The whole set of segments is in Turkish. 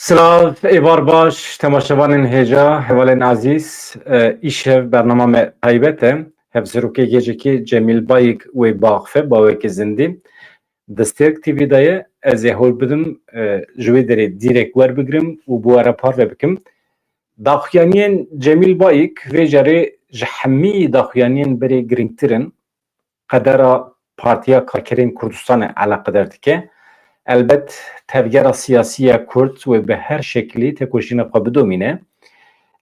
Silav, êvar baş, temaşevanên hêja, hevalên azîz, îşev bername me taybet e. Hevserokê gecekê Cemîl Bayik wê baxfe bawekî zindî. Destêrk TV daye ez ê hol bidim ji wê derê dîrek werbigirim û bi we re parve bikim. Daxuyaniyên Cemîl Bayik vê jarê ji hemî daxuyaniyên berê girîngtir in. Qedera Partiya Karkerên Kurdistanê eleqedar dike. Elbet tevgera siyasiya Kurd ve bi her şekli tekoşîna xwe bidomîne.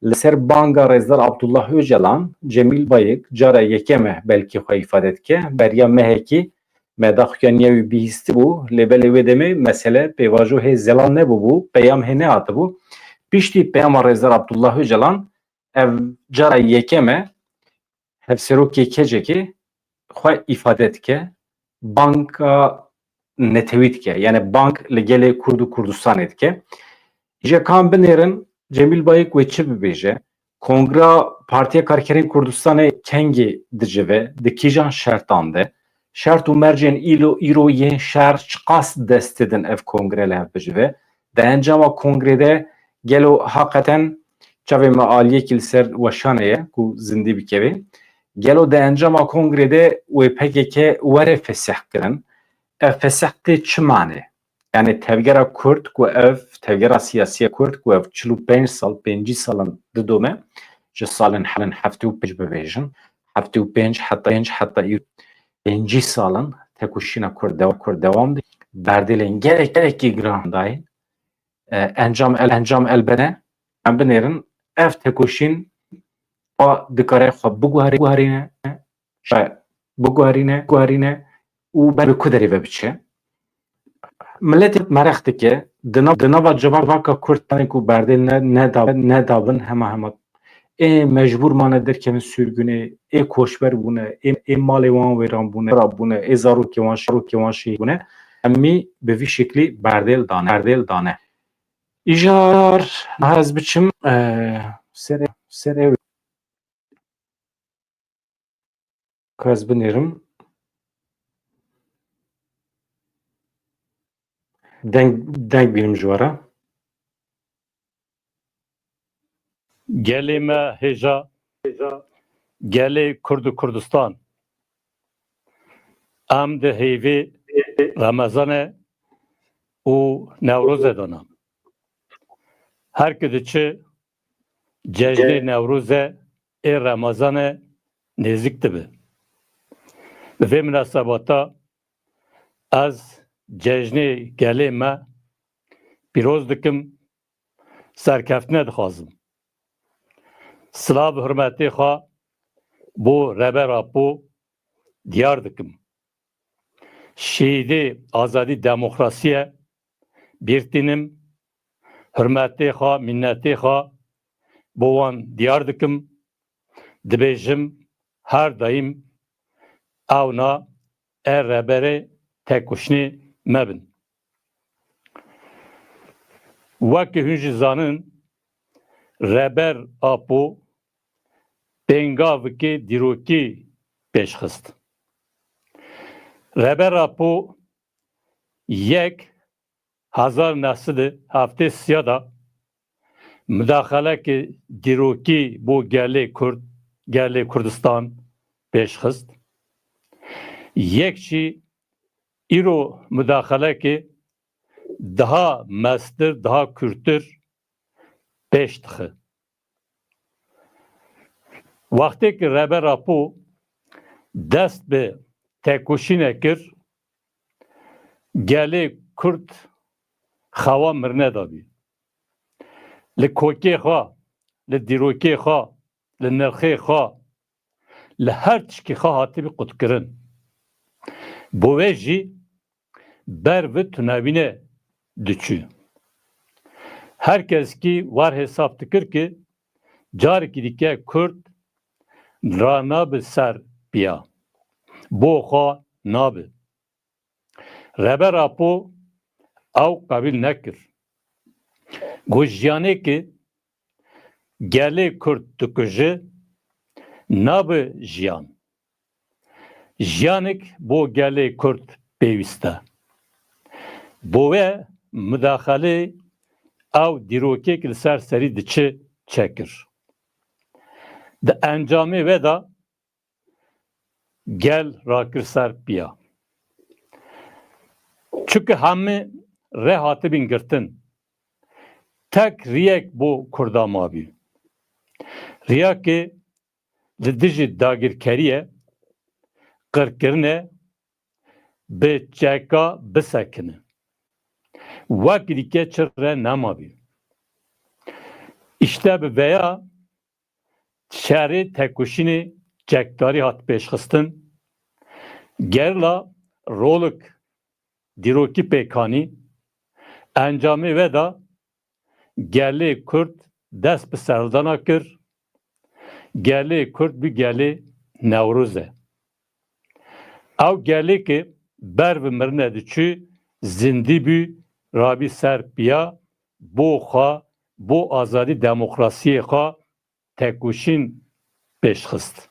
Li ser banga Rêzdar Abdullah Öcalan, Cemîl Bayik cara yekeme belkî xwe îfade dike. Beriya mehekî me daxuyaniya wî bihîstî bû, lêbelê wê demê mesele pêvajo hê zelan nebûbû, peyam hê nehatibû. Piştî peyama Rêzdar Abdullah Öcalan ev cara yekeme hevserokê kecekê xwe îfade dike. Banka netewî dike. Yani bank li gelê Kurd û Kurdistanê dike. Ji kan binêrin Cemîl Bayik wê çi bibêje? Kongreya Partiya Karkerên Kurdistanê kengê dicive, di kîjan şertan de? Şert û mercên îro yên şer çi qas dest didin ev kongre li hev bicive? Di encama kongrede gelo heqeten çavê me aliyekî li ser weşanê ye ku zindî bikeve. Gelo di encama kongrede wê PKK were fesih kirin. Ev fesih tê çi manê? Yani tevgera Kurd ku ev tevgera siyasiya Kurd ku ev 45 sal 5 salın didome ji salên helin 75 bibêjin 75 heta 5 salın tekuşîna Kurd dewam dike berdêlên gerekî giran dayê encam elbene em binêrin ev tekuşîn dikare xwe biguherîne û ber ku derê ve biçe. Milletê merex dike di nava civaka Kurdistanê ku berdê nedabin hema ê mecbûr mane derkevin sürgûnê, ê koçber bûne, ê malê wan wêran bûne, ê zarokê wan şehîd bûne. Emî bi vî şeklî berdêl dane. İjar ez biçim serê ez binêrim deng bînim ji were. Gelê me hêja, gelê Kurd û Kurdistan. Em di hêvê Remezanê û Newrozê de ne. Herkê diçe cejnê Newrozê ê Remezanê nêzik dibe. Bi vê münasebata ez cejnê gelê me pîroz dikim, serkeftine dixwazim. Silav hürmetê xwe bo rebera po diyar dikim. Şehîdê azadî demokrasiye bîrtînim, hürmetê xwe, minnetê xwe bo wan diyar dikim. Dibêjim her daîm ew na ê reberê têkoşînê mebin. Wekî hûn jî zanin, reber a po pêngavekê dîrokî pêşxist. Rebera po yek 1973 da müdaxelekê dîrokî bo gelê Kurdistan pêşxist. Yek jî îro müdaxelekê daha mestir, daha kürttir pêş dixe. Wextê ki rebera po dest bi têkoşînê kir, gelê Kurd xewa mirne dabî. Li kokê xwe, li dîrokê xwe, li nirxê xwe, li her tişkî xwe hatibî qutkirin. Bo wê jî ber vi tunavînê diçû. Herkeskî war hesab dikir ki carekî dike Kurd ranabe ser piya. Bo xwe nabe. Rebera po ew qebîl nekir. Got jiyanê ki gelê Kurd dikuje nabe jiyan. Jiyanek bo gelê Kurd pêwîst e. Bo wê müdaxelê ew dîrokek li ser serî diçe çekir. Di encamê ve da gel rakir ser piya. Çünkü hemî rê hatibin girtin. Tek riyek bu Kurda mabî. Riyakê li dijî dagirkeriye qirkirine bi çeka bisekine. Wek dîke çi re nemabî. İşte bi veya şerê tekuşînê cekdarî hat pêşxistin, gerla rolik dîrokî pêkanî, encamê ve da gelê Kurd dest bi serdana kir, gelê Kurd bî gelê Newroz e. Ew gelêkê ber bi mirinê diçû, zindî bû rabî ser piya, bo xwe, bo azadî demokrasiyê xwe tekuşîn pêşxist.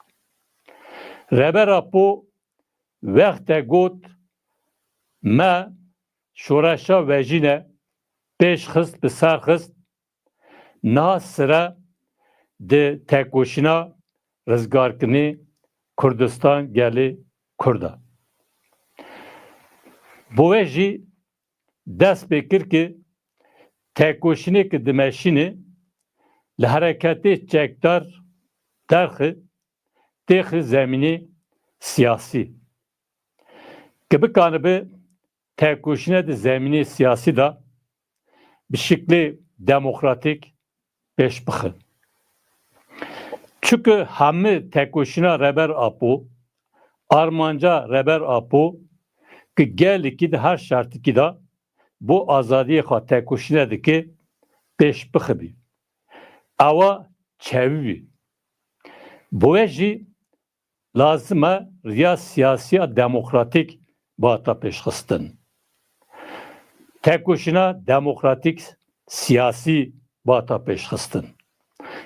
Rebera po wexte got me şoreşa vejîne pêşxist bi serxist, niha sire di tekuşîna rizgarkirinê Kurdistan gelê Kurd e. Bo we jî dest pê kir ki tekuşînê dimeşînê li hereketê çekdar derxi têxi zemînê siyasî. Ki bikanibe tekuşîne di zemînê siyasî da bi şiklê demokratîk pêş bixe. Çünkü hemî tekuşîna reber apo, armanca reber apo ki gelekî di her şertikî da bu azadiyê xwe tekuşîne dike pêş bixibî. Ewa çewî bî. Bo we jî lazim e riya siyasiya demokratîk bata pêşxistin. Tekuşîna demokratîk siyasî bata pêşxistin.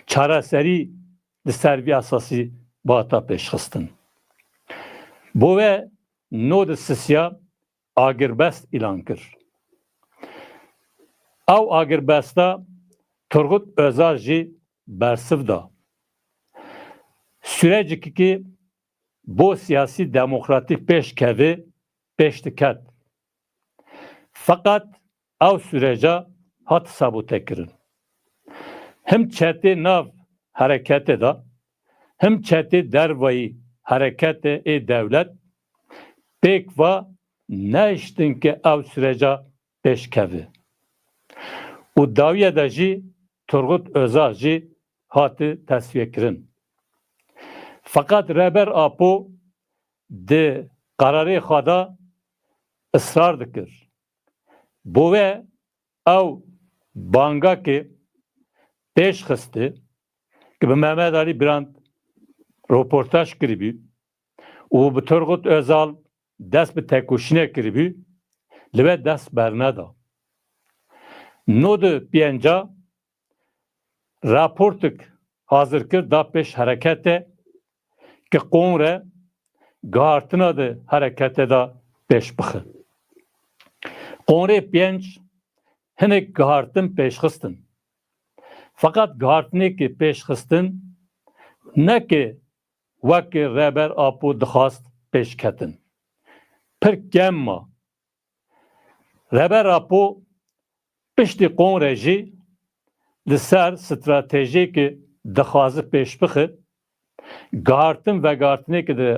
Çareserî li ser vî esasî bata pêşxistin. Bo we nod sisiya agirbest îlan kir. Ew agirbesta Turgut Özal jî bersiv da. Sürecekî bo siyasî demokratîk pêşkevê pêş diket. Fakat ew süreca hat sabûtekirin. Hem çetê nav hereketê da, hem çetê dervayî hereketê ê devlet pêk va neiştin ki ew süreca pêşkeve. û dawiye de jî Turgut Özal jî hatı tesviyekirin. Fakat reber apo di kararê xwe da ısrar dikir. Bo we ew bangakê pêşxistî ki bi Mehmet Ali Birand röportaj kiribû û bi Turgut Özal dest bi tekuşînê kiribû, li we dest berneda. Nod pênca raportik hazır kir da pêş hereketê ki qom re gihartina di hereketê da pêş bixe. Qomrê pênc hinek gihartin pêşxistin. Fakat gihartinekê pêşxistin neke wekê reber apo dixwast pêşketin. Pir kem ma. Reber apo piştî qom re jî li ser stratejiyekê dixwaze pêş bixe, gihartin ve gihartinekê di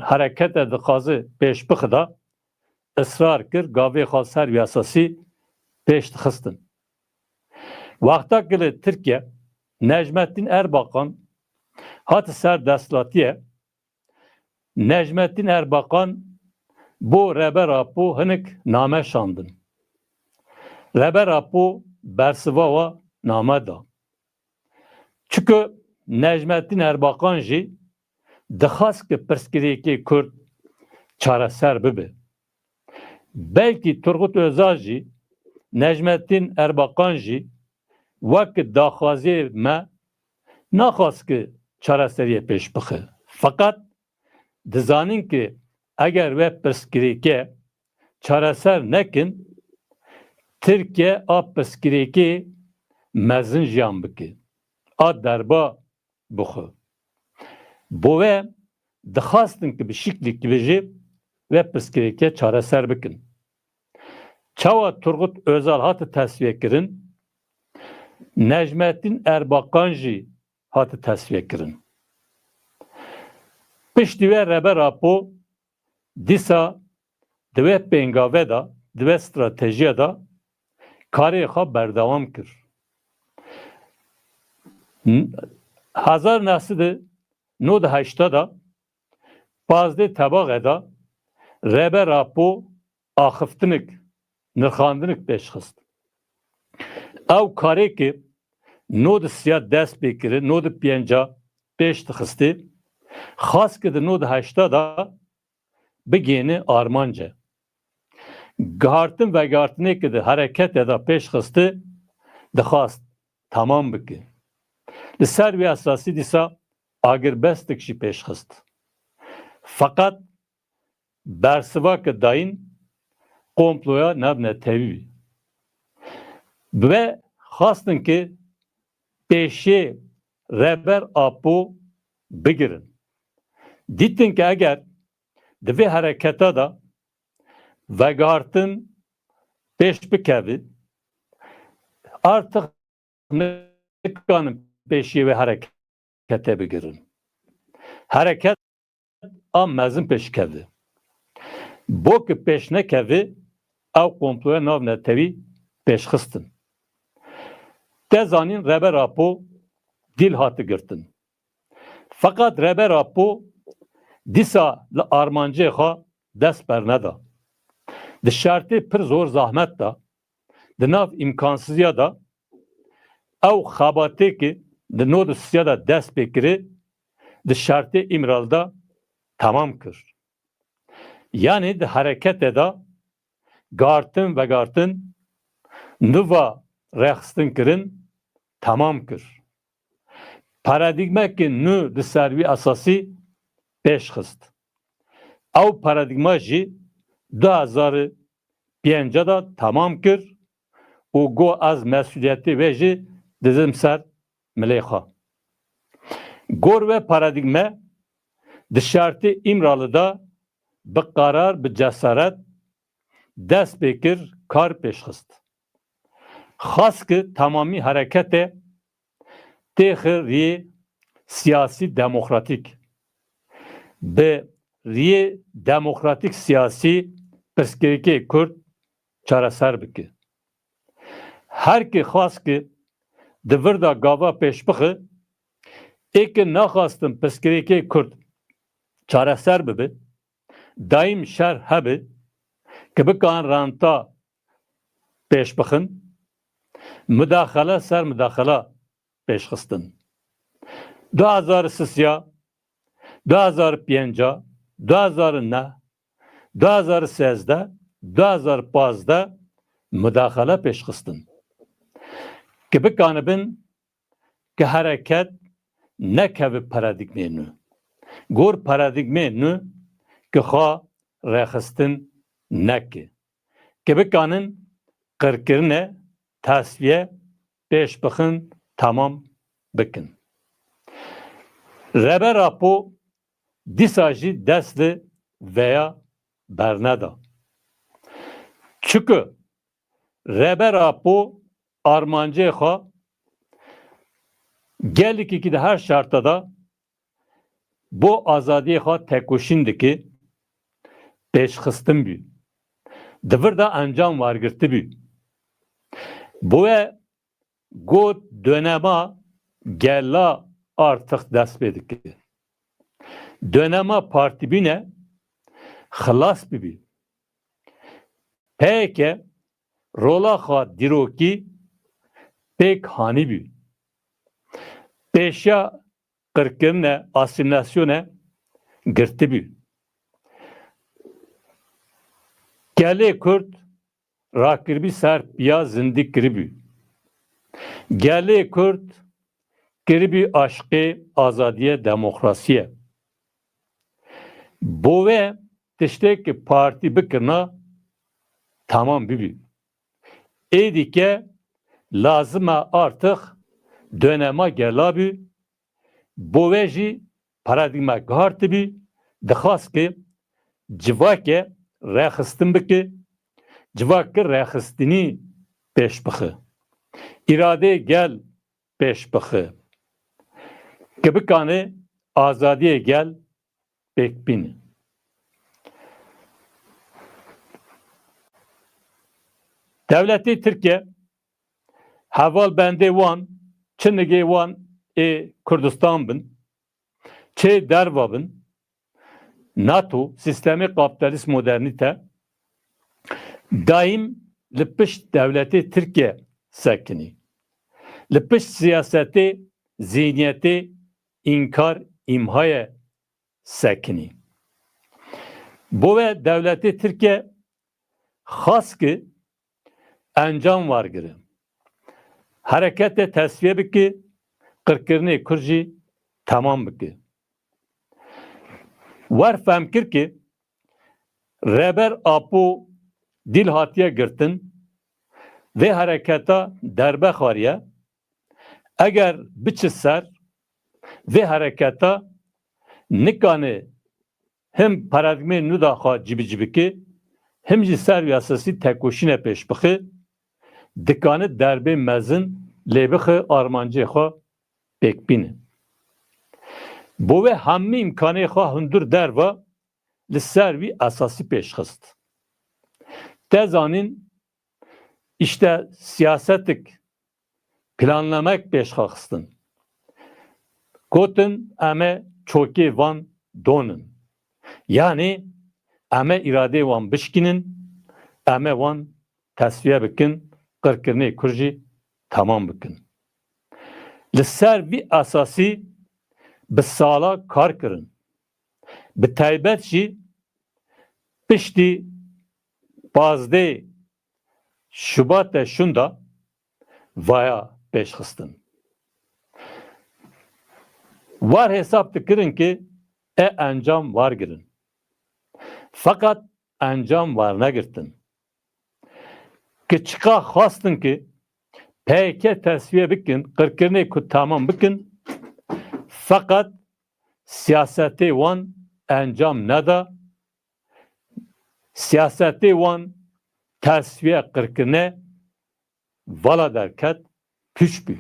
hereketê dixwaze pêş bixe da ısrar kir gavê xwe ser vî esasî pêş dixistin. Wexta li Tirkiye Necmettin Erbakan hat ser destlatiyê, Necmettin Erbakan bo reber apo hinek name şandin. Reber apo bersiva we name da. Çünkü Necmettin Erbakan jî dixwast ki pirsgirêkê Kurd çareser bibe. Belki Turgut Özal jî, Necmettin Erbakan jî wek daxwazê me naxwast ki çareseriyê pêş bixe. Fakat dizanin ki eger ve pirsgirêkê çareser nekin, Tirkiye a pirsgirêkê mezin jiyan bike. A derba buxu. Bu ve dixastin ki bi şekli kibêjê ve pirsgirêkiya çareser bikin. Çawa Turgut Özal hatı tesviye kirin, Necmettin Erbakan jî hatı tesviye kirin. Piştî ve rebe rapo dîsa divê pêngavê da, divê stratejiya da karê xwe berdewam kir. 1980 da pazdê tebaxê da rebe rapo axiftinik, nirxandinik pêşxist. Ew karê ki nod siya dest pê kirin, nod pênca pêş dixistê, xas ki di 1980 da bigêne armanca. Gihartin vegartinê ki di hereketê da pêşxistê dixast tamam bike. Li ser vê esasî dîsa agirbestik jî pêşxist. Fakat bersivak dayîn komploya nebne tevî. Ve xastin ki pêşê reber apo bigirin. Dîtin ki eger di vê hereketa da vegartin pêş bikevî, artık nikanin pêşî ve herekete bigirin. Hereket a mezin pêşkevî. Bo ki pêş nekevî, ew komploya nav netewî pêşxistin. Te zanîn reber apo dîl hatı girtin. Fakat reber apo dîsa li armancê xwe dest berneda. Di şertê pir zor zahmet da, di nav imkansîziya da, ew xebatê ki di nod siya da dest pê kirî, di şertê îmral da tamam kir. Yani di hereketê da gartin vegartin nûva rexistin kirin tamam kir. Paradigmekê nû di ser vî esasî pêşxist. Ew paradigma jî 2005 da tamam kir û got ez mesuliyetê wê jî dizim ser milê xwe. Gor ve paradigme di şertê îmralê da bi qarar bi cesaret dest pê kir kar pêşxist. Xas ki tamamî hereketê têxi riyê siyasî demokratik. Bi riyê demokratik siyasî pirsgirêkê Kurd çareser bike. Her ki xas ki di vir da gava pêş bixe, êkê naxastin pirsgirêkê Kurd çareser bibe, daîm şer hebe ki bikan ranta pêş bixin, müdaxele ser müdaxela pêşxistin. 2003, 2005, 2009, 2013, 2015 müdaxele pêşxistin. Ki bikanibin ki hereket nekeve paradigmê nû. Gor paradigmê nû ki xwe rexistin neke. Ki bikanin qirkirine tesviye pêş bixin tamam bikin. Reber apo dîsa jî dest li veya berneda. Çünkü reber apo armancê xwe gelekî de her şartta da bu azadiyê xwe tekoşîn dike, pêşxistin bî. Di vir da encam wergirtî bî. Bu ve got dönema gella artık dest pê dike. Dönema partî bîne xilas bibî. Pêke rola xwe dîrokî pêk hanî bî. Pêşiya qirkirine, asimilasyone girtî bî. Gelê Kurd rakiribî ser piya zindî kiribî. Gelê Kurd kiribî aşkê azadiye demokrasiye. Bo ve tiştekî partî bikirina tamam bibî. Êdîke lazım artık döneme gelabi boveji paradigma gartibi dixwast ki civake rexistin bike civake rexistinî peş bixi irade gel peş bixi ki bikane azadiye gel pekbîne. Devleti Türkiye heval bende wan çinege wan Kurdistan bin çe derva bin NATO sistemi kapitalist modernite daim lipiş devleti Türkiye sekini lipiş siyaseti zihniyeti inkar imhaya sekini bu ve devleti Türkiye has ki encam var giri. Harekete tesviye biki, kırkırını kurji tamam biki. Var femkir ki, reber apu dil hatiye girtin ve hareketa derbe xariye, eğer biçiser ve hareketa nikane hem paradigme nuda xa cibi cibi ki, hem ji ser yasası tekoşine peş bixi, dikane derbe mezin lebixi armancı xa pekbine. Bu ve hammi imkanı xa hundur derva li servi asası peşxist. Tezanin işte siyasetik planlamak peşxistin. Gotin eme çoki van donin. Yani eme irade van bişkinin, eme van tesviye bikin, kırkırını kurji tamam bikin. Li ser vi asası bi sala kar kirin. Bi taybet jî piştî bazdê Şubatê şunda vaya peşxistin. Var hesap dikirin ki encam var girin. Fakat encam var ne girtin. Ki çıka xastın ki peyke tesviye bikin, kırkırını ku tamam bikin. Fakat siyaseti wan encam neda. Siyaseti wan tesviye kırkırını vala derket püşbü.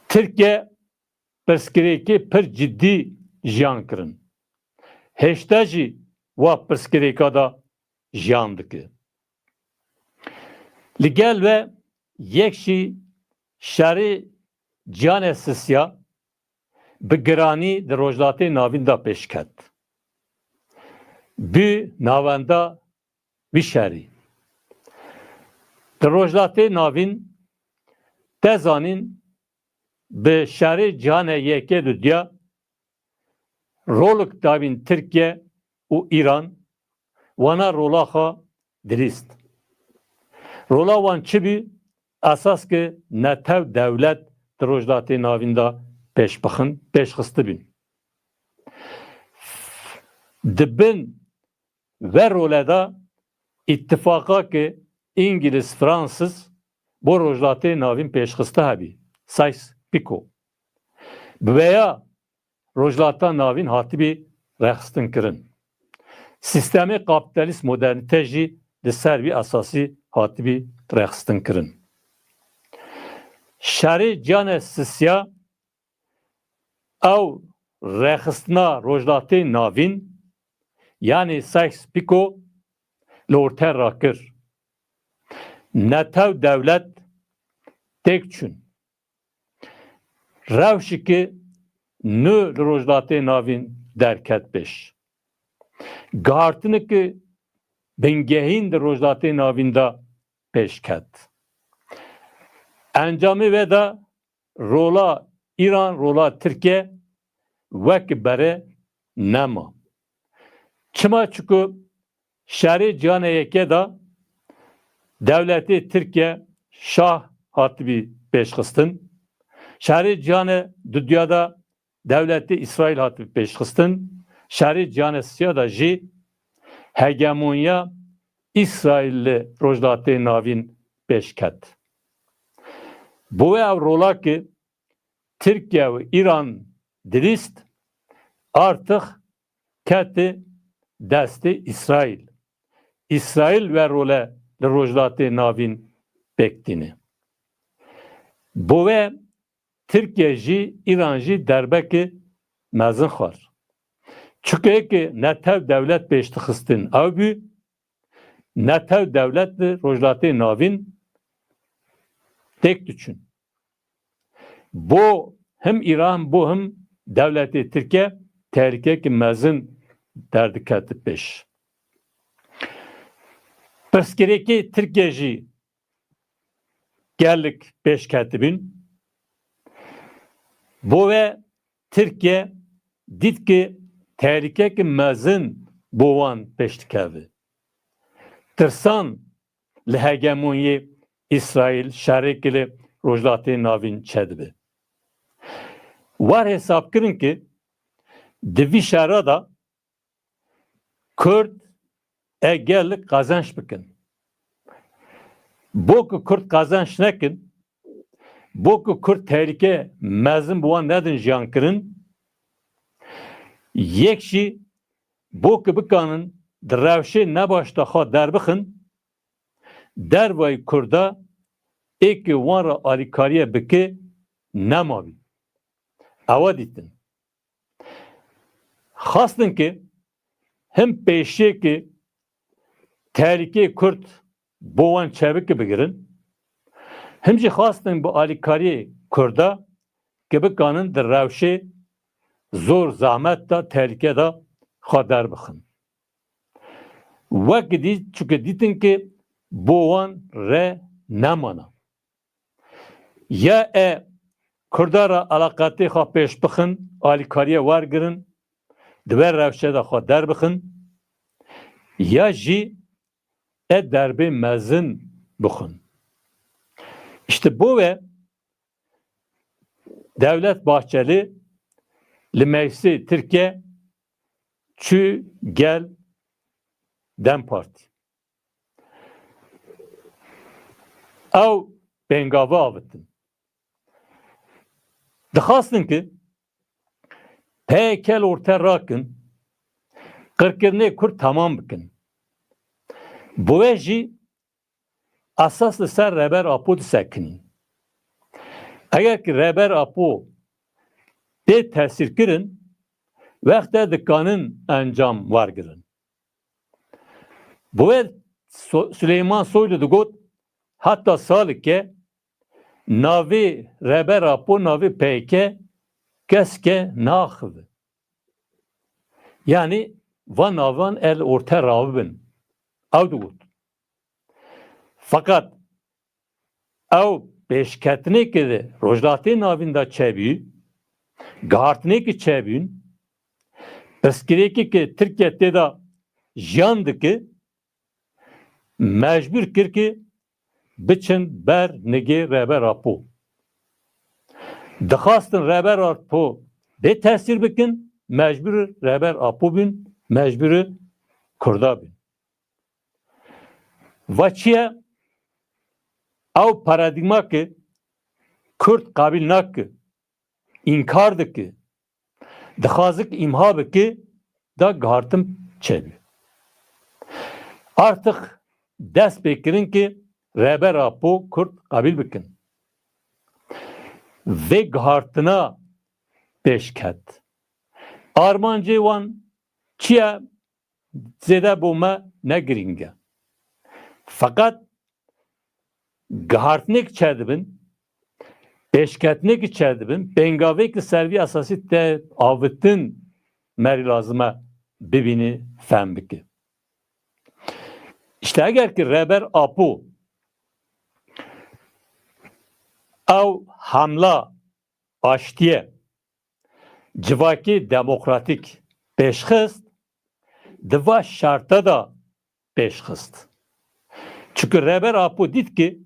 Türkiye perskireki per ciddi jiyan kirin. Heştaji wa perskireka da jiyan diki. Ligel ve yekşi şerî cihanê sisya bi giranî di rojdatê navîn da pêşket. Bi navenda wî şerî. Di rojdatê navîn te zanîn bi şerî cihanê yekê dudiya rolek davîn Tirkiye û İran wana rola xwe dirîst. Rola wan çi bî? Esas ki netev devlet di rojdatê navîn da pêşxist bîn. Dibin ve role da ittifaka ki İngiliz, Fransız bu rojdatê navîn pêşxiste hebî. Sykes-Picot. Veya rojlata navîn hatibî rexistin kirin. Sistemi kapitalist modernite jî di ser vî esasî hatibî rexistin kirin. Şerî cihanê sisya ew rexistina rojdatê navîn yani Sykes-Picot li ortaya rakir. Netew devlet tek çûn. Rewşikê nû li rojdatê navîn derket pêş. Gihartinekî bingehîn di rojdatê navîn da pêşket. Encamê ve da rola İran, rola Tirkiye wek bere nema. Çima çünkü şerî cihanê yekê da devletê Tirkiye şah hatibî pêşxistin. Şerî cihanê dünyada devletê İsrail hatibî pêşxistin. Şerî cihanê sîya da jî hegemonya İsrailli rojdatê navîn pêşket. Bu ev rola ki Türkiye ve İran dilist artık keti desti İsrail. İsrail ve role rojdatê navîn bektîne. Bu ve Türkiye jî İran jî derbekê mezin xwar. Çünkü ki netev devlet pêşdixistin ew bû, netev devlet li rojdatê navîn tek diçûn. Bu hem İran bu hem devletê Türkiye tehlikekî mezin derdiketi pêş. Pirsgirêkê Türkiye jî gellik pêş ketibin. Bu ve Türkiye dît ki tehlikekî mezin bo wan pêş dikeve. Tirsan li hegemonyê İsrail şerêkê li rojdatê navîn çedibe. War hesap kirin ki di vî şera da Kurd gellik kazanç bikin. Bo ku Kurd kazanç nekin, bo ku Kurd tehlike mezin bu wan nedin jiyan kirin, yek jî bo ku bikanin di rewşê nebaş de xwe derbixin, dervayê Kurda êkê wan ra alîkariye bike nemavî. Ewa dîtin. Xastin ki hem pêşiyekê tehlikeyê Kurd bo wan çevikî bigirin, hem jî xastin bi alîkariyê Kurda ki bikanin di rewşê zor zahmet da tehlike da xwe derbixin. Wekî dît çünkü dîtin ki bo wan re nemana. Ya Kurda ra alaqatê xwe pêş bixin, alîkariye wergirin, di ber rewşê de xwe derbixin, ya jî derbê mezin bixin. İşte bu ve Devlet Bahçeli li meclisi Türkiye çü gel Dem Parti. Ew pengavê avitin. Dixwastin ki peykel orta rakin, qirkirinê Kurd tamam bikin. Bu ve jî esas li ser reber apo disekinîn. Eger ki reber apo tê tesîr kirin, wexte dikanin encam wergirin. Bu ve Süleyman Soylu digot hatta salike navê reber apo navê peyke keske naxive. Yani van navan el orta ravibin. Ew digot. Fakat ew pêşketinekê de rojdatê navîn da çebî, gihartinekî çebîn, pirsgirêkê ki Tirkiye tê da jiyan dike, mecbûr kir ki biçin ber nigê reber apo. Dixwastin reber apo bê tesîr bikin, mecbûr reber apo bin, mecbûr Kurda bin. Ve çiye ew paradigma ki Kurd qabil nake, inkar dike, dixwazik imha bike da gihartin çebî. Artık dest pê kirin ki reber apo Kurd qabil bikin. Vê gihartina pêşket. Armancê wan çiye zêde bo me ne giring e. Fakat gihartinekî çedibin, pêşketinekî çedibin, pengavekî servî esasî te avitin merî lazım e bibînî fehm bike. İşte eger ki reber apo ew hamla aştiye civakî demokratik pêşxist, di va şarta da pêşxist. Çünkü reber apo dît ki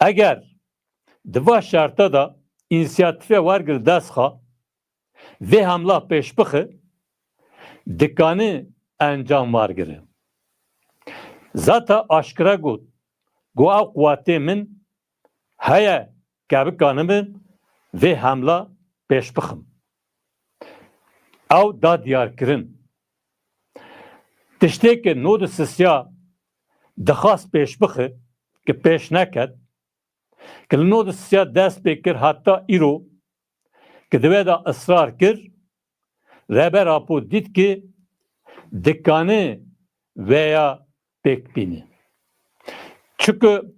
eger di va şarta da inisiyatife wergir destxa vê hamla pêş bixe, dikanî encam wergire. Zata aşkira got ew quwatê min heye که بکنم و حمله پیش بخم او دا دیار کرن تشتی که نود سسیا دخواست پیش بخه که پیش نکد که نود سسیا دست بکر حتی ایرو که دوی دا اصرار کر رهبر اپو دید که دکانه veya bekbini. Çünkü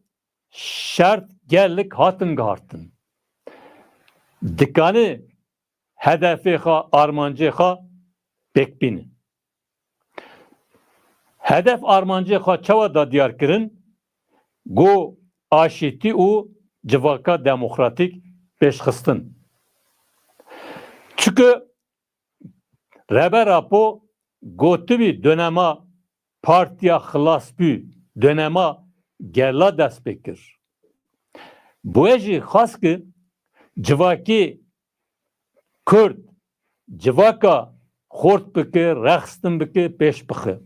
şart gellik hatın gartın. Dikkanı hedefi ha armancı ha bekbini. Hedef armancı ha çava da diyar kirin go aşiti u civaka demokratik peşxistın. Çünkü rehber apo gotubi dönema partiya xılas bü dönema gerla dest bekir. Bu eji xas ki civaki Kürt civaka xort bike, rexstin bike, peş bike.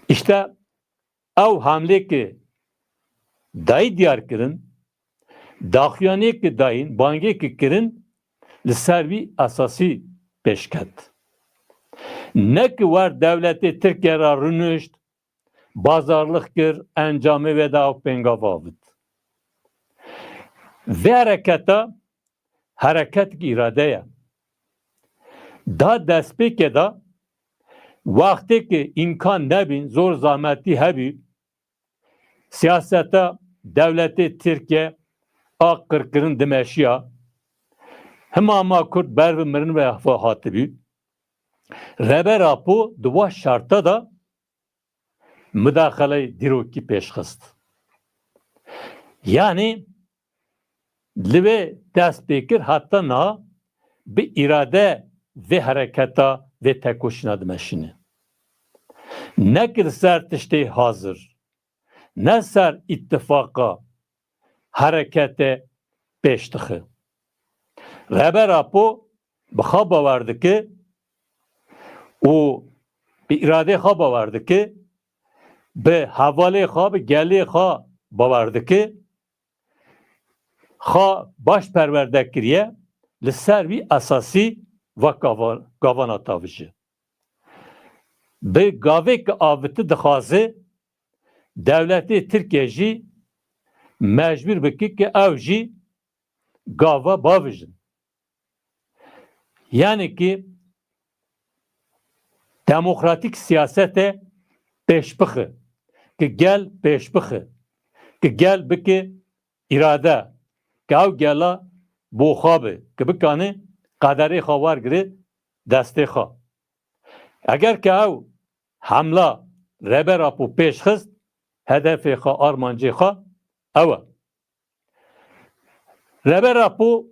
İşte ev hamle ki dayı diyar kirin, daxyane ki dayın, bange ki kirin, li servi asasi peşket. Ne ki var devleti Türkiye ra rünüşt, bazarlık kir, encamı ve da pengavavit. Ve hareket iradeye. Da despeke da vakti ki imkan nebin, zor zahmeti hebi, siyasete devleti Türkiye ak kırkırın dimeşiya, hem ama Kürt bervi mirin ve ahva hatibi, rehber apu duva şarta da müdahale diroki peşxist. Yani live dest bekir hatta na bir irade ve hareketa ve tekoşuna dimeşini. Ne kir ser tişte hazır, ne ser ittifaka harekete peştıxı. Rehber apu bixaba vardı ki o bir irade xaba vardı ki be havale xab geli xa bavardı ki xa baş perverdekiriye li servi asasi ve gavana tavıcı. Be gavek avıtı dixaze devleti Türkiye jî mecbur biki ki ev jî gava bavıjın. Yani ki demokratik siyasete peşbıxı ki gel peşbıxı ki gel biki irade ki ev gela boxabı ki bikani qaderi xavar giri desti xa. Eğer ki ev hamla rehber apu peşxist hedefi xa armancı xa ev. Rehber apu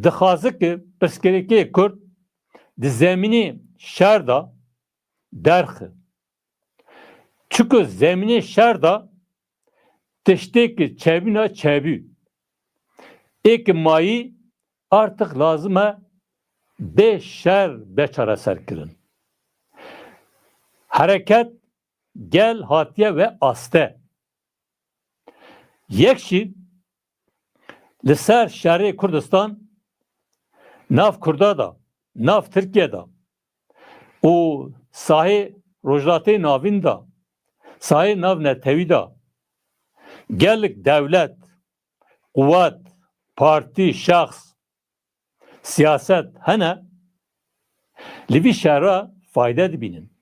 dixazı ki pirskereki Kürt di zemini şerda derxi. Çünkü zemini şerda tişteki çevina çevi. Ek mayi artık lazıma be şer beçara serkirin. Hareket gel hatiye ve aste. Yekşi li ser şerri Kurdistan nav Kurdada, nav Türkiye'de o sahi rojlatê navîn da, sahi nav netewî da gelek devlet, kuvvet, parti, şahs, siyaset hene li vî şerra fayda dibînin.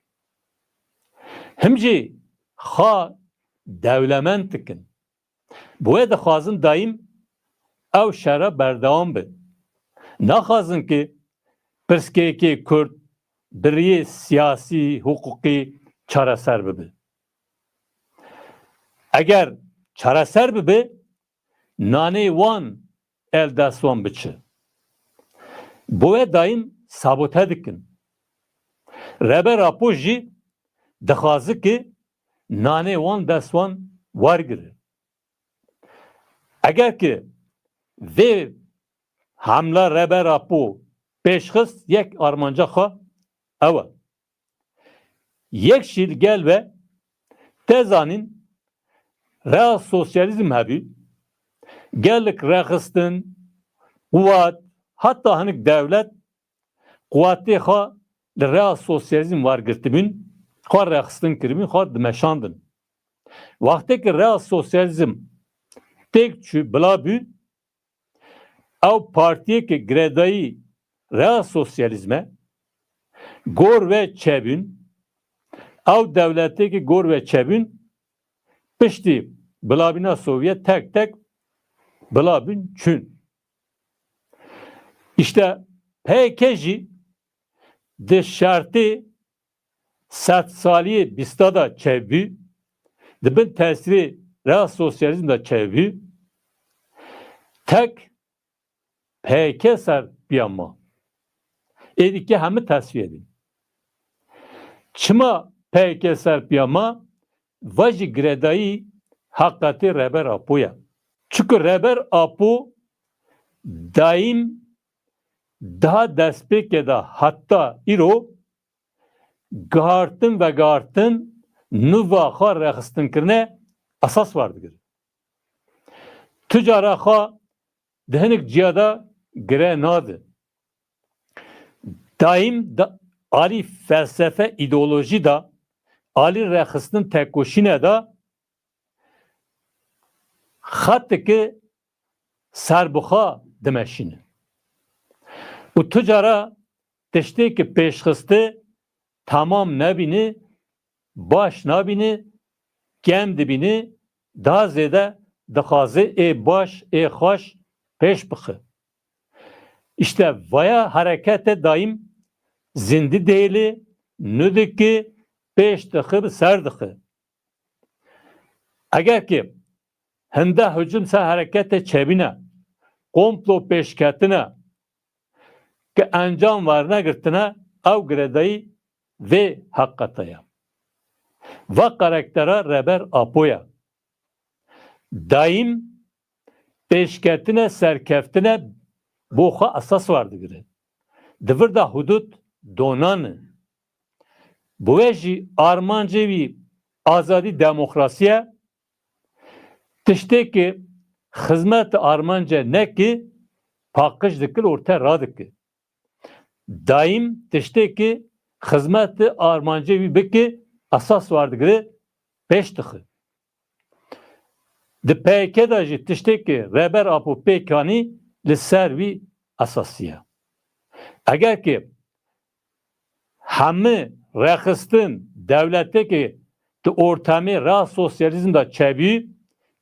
Hem jî xa dewlemend dikin. Boya dixwazin daîm ew şerra berdewam be. Naxwazin ki pirskekê Kürt biriyê siyasî, hukukî çareser bibe. Eğer çareser bibe, nanê wan el dest wan biçe. Boya daîm sabote dikin. Rehber apo jî dixwaze ki nanê wan dest wan wergire. Eğer ki vê hamla rehber apo peşxist yek armanca xwe ew e. Yek şîl gel ve te zanîn rea sosyalizm hebî gellik rexistin kuvvet hatta hanik devlet kuvveti ha li real sosyalizm var girtibin ha rexistin kiribin ha dimeşandın. Vakti ki real sosyalizm tek çü bilabü ev partiye ki gredayı real sosyalizme gor ve çebün ev devleti ki gor ve çebün pişti bilabina Sovyet tek tek bilabün çün. İşte PKK de şartı set saliye bistada çevbi dibin tesiri real sosyalizm da çevbi tek PKK ser piyama ediki hemi tasfiye edin. Çima PKK ser piyama vajı gredayı hakikati reber apoya. Çünkü reber apo daim daha despeke da hatta iro gartın ve gartın nuvaha rexistin kirne asas vardır. Tücaraha dehenik cihada gire nadı. Daim da ali felsefe ideoloji da ali rexistin tekoşine da hattı ki serbuha demeşini. O tücara teşteki peşxisti tamam nebini, baş nebini, gem dibini, daha zede dixazi baş, xaş peş bıxı. İşte vaya harekete daim zindi değili, nüdeki peş dıxı, ser dıxı. Eğer ki hende hücumsa harekete çebine, komplo peşketine, ki encam var ne girtine, ev gredayı ve hakikataya. Ve karaktere reber apoya. Daim peşketine, serkeftine boğa asas vardı gire. Dıvır da hudut donanı. Bu eji Armancevi azadi demokrasiye tişteki hizmet Armanca ne ki pakış dikil orta radık. Daim tişteki hizmet-i Armancevi beki asas vardı gire peş dıkı. De peyke da jî tişteki reber apo pekani li servi asasiye. Eğer ki hemi rexistin devletteki de ortamı real sosyalizm da çebi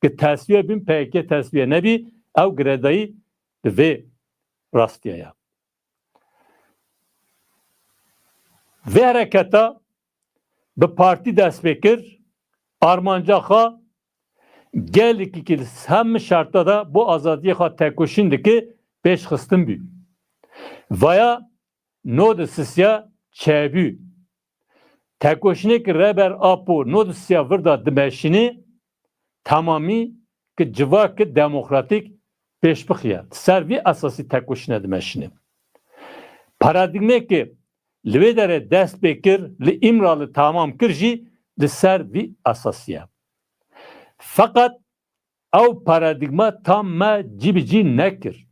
ki tesviye bin peyke tesviye nebi ev gredayı ve rastiye. Ve hareketa bir parti dest bekir Armancaha geldik ki hem şartta da bu azadiye ha tekoşindeki beş hıstın büyük. Vaya nodisya çebi. Tekoşinek reber apo nodisya vırda dimeşini tamami ki civaki demokratik peşbıkya. Servi asası tekoşine dimeşini. Paradigme ki Livedere dest bekir, li imralı tamam kirji, li servi asasiye. Fakat ev paradigma tam ma cibici nekir.